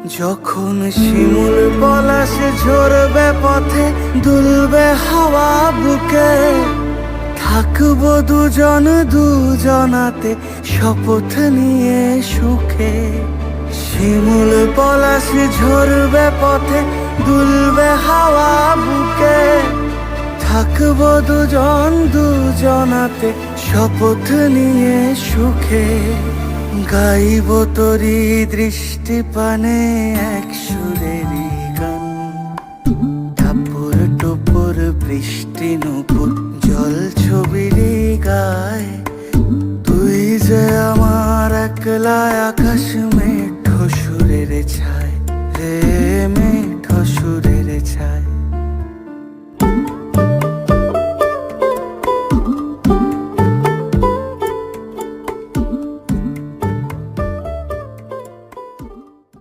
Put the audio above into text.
যখন শিমুল পলাশ ঝরবে পথে, দুলবে হাওয়া বুকে, থাকবো দুজন দুজনাতে শপথ নিয়ে সুখে। শিমুল পলাশ ঝরবে পথে, দুলবে হাওয়া বুকে, থাকবো দুজন দুজনাতে শপথ নিয়ে সুখে। গাইব তোরি দৃষ্টি পানে এক সুরেরই গান, টাপুর টুপুর বৃষ্টি নুপুর জল ছবিরই গায়। তুই যে আমার একলা আকাশ মেঘ সুরের ছায় রে।